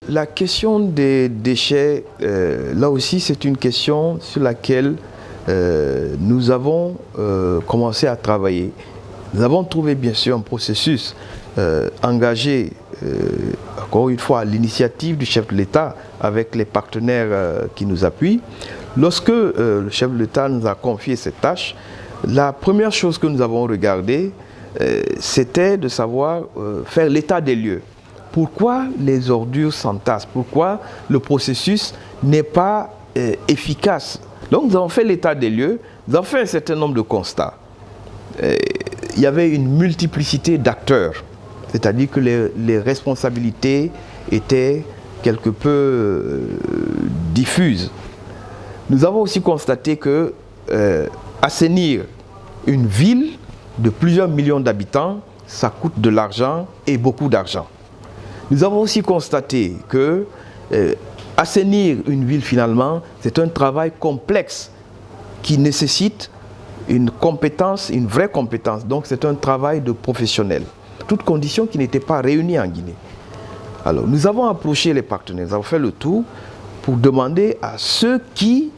La question des déchets, là aussi, c'est une question sur laquelle nous avons commencé à travailler. Nous avons trouvé bien sûr un processus engagé, encore une fois, à l'initiative du chef de l'État avec les partenaires qui nous appuient. Lorsque le chef de l'État nous a confié cette tâche, la première chose que nous avons regardée, c'était de savoir faire l'état des lieux. Pourquoi les ordures s'entassent? Pourquoi le processus n'est pas efficace? Donc nous avons fait l'état des lieux, nous avons fait un certain nombre de constats. Il y avait une multiplicité d'acteurs, c'est-à-dire que les responsabilités étaient quelque peu diffuses. Nous avons aussi constaté que assainir une ville de plusieurs millions d'habitants, ça coûte de l'argent et beaucoup d'argent. Nous avons aussi constaté que assainir une ville finalement, c'est un travail complexe qui nécessite une compétence, une vraie compétence. Donc c'est un travail de professionnel. Toutes conditions qui n'étaient pas réunies en Guinée. Alors nous avons approché les partenaires, nous avons fait le tour pour demander à ceux qui,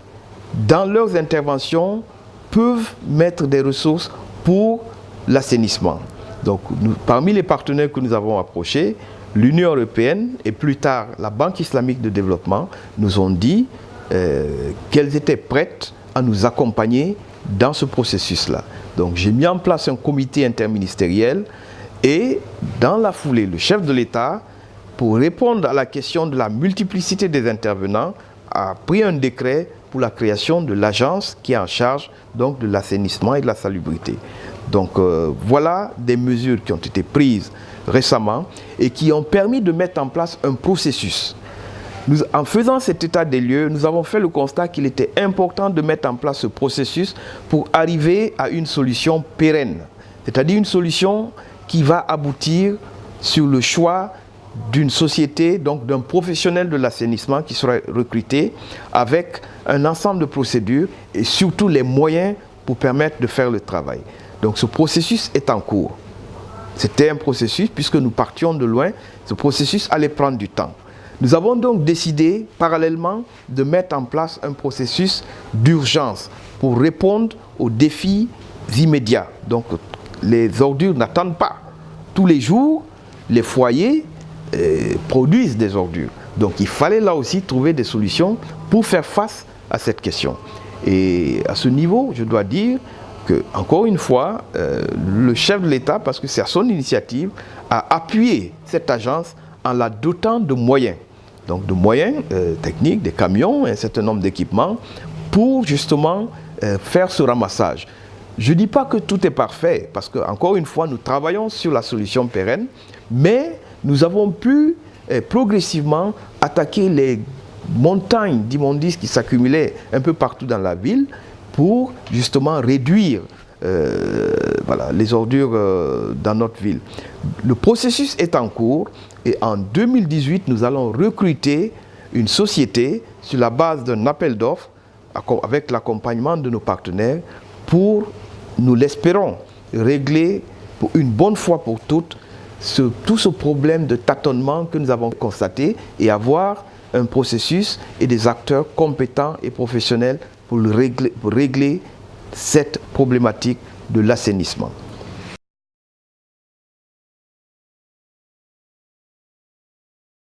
dans leurs interventions, peuvent mettre des ressources pour l'assainissement. Donc parmi les partenaires que nous avons approchés, l'Union européenne et plus tard la Banque islamique de développement nous ont dit qu'elles étaient prêtes à nous accompagner dans ce processus-là. Donc j'ai mis en place un comité interministériel et dans la foulée, le chef de l'État, pour répondre à la question de la multiplicité des intervenants, a pris un décret pour la création de l'agence qui est en charge donc de l'assainissement et de la salubrité. Donc voilà des mesures qui ont été prises récemment et qui ont permis de mettre en place un processus. En faisant cet état des lieux, nous avons fait le constat qu'il était important de mettre en place ce processus pour arriver à une solution pérenne, c'est-à-dire une solution qui va aboutir sur le choix d'une société, donc d'un professionnel de l'assainissement qui sera recruté avec un ensemble de procédures et surtout les moyens pour permettre de faire le travail. Donc ce processus est en cours. C'était un processus, puisque nous partions de loin, ce processus allait prendre du temps. Nous avons donc décidé, parallèlement, de mettre en place un processus d'urgence pour répondre aux défis immédiats. Donc les ordures n'attendent pas. Tous les jours, les foyers produisent des ordures. Donc il fallait là aussi trouver des solutions pour faire face à cette question. Et à ce niveau, je dois dire que, encore une fois, le chef de l'État, parce que c'est à son initiative, a appuyé cette agence en la dotant de moyens. Donc de moyens techniques, des camions, un certain nombre d'équipements pour justement faire ce ramassage. Je ne dis pas que tout est parfait, parce que, encore une fois, nous travaillons sur la solution pérenne, mais nous avons pu progressivement attaquer les montagnes d'immondices qui s'accumulaient un peu partout dans la ville pour justement réduire les ordures dans notre ville. Le processus est en cours et en 2018, nous allons recruter une société sur la base d'un appel d'offres avec l'accompagnement de nos partenaires pour, nous l'espérons, régler pour une bonne fois pour toutes tout ce problème de tâtonnement que nous avons constaté et avoir un processus et des acteurs compétents et professionnels pour régler cette problématique de l'assainissement.